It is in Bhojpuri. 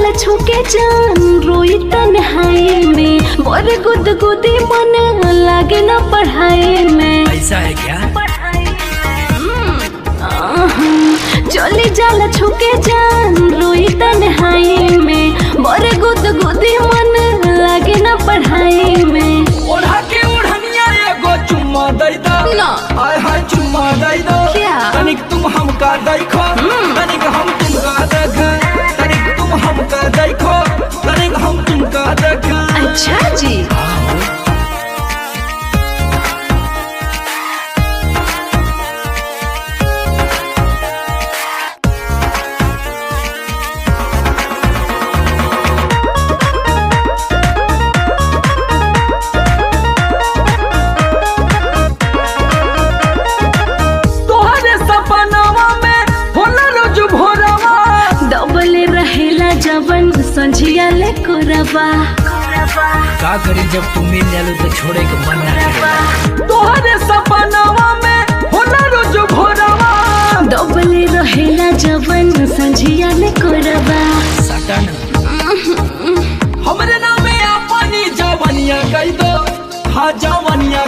जाला छुके जान रोई तन्हाई में, मोर गुदगुदी मन लागे ना पढ़ाई में। ऐसा है क्या? चली जाला छुके जान रोई तन्हाई में, मोर गुदगुदी मन लागे ना पढ़ाई में। ओढ़ा के ओढ़निया एगो चुम्मा दई दो ना। आय हाय चुम्मा दई दो। क्या? तनिक तुम हमका देखो, तनिक हम तुमका देखो, तनिक तुम हमका देखो, तनिक हम तुमका देखो। अच्छा जी। जवन संझिया ले कोरबा का करी जब तुम मिल जालो तो छोड़े के मन ना करे। तोहरे सपनावा में होला रोज भोरवा, डबले रहेला जवन संझिया ले कोरबा। सटन हमरे नामे अपनी जवनिया कह दो, हाँ जवनिया।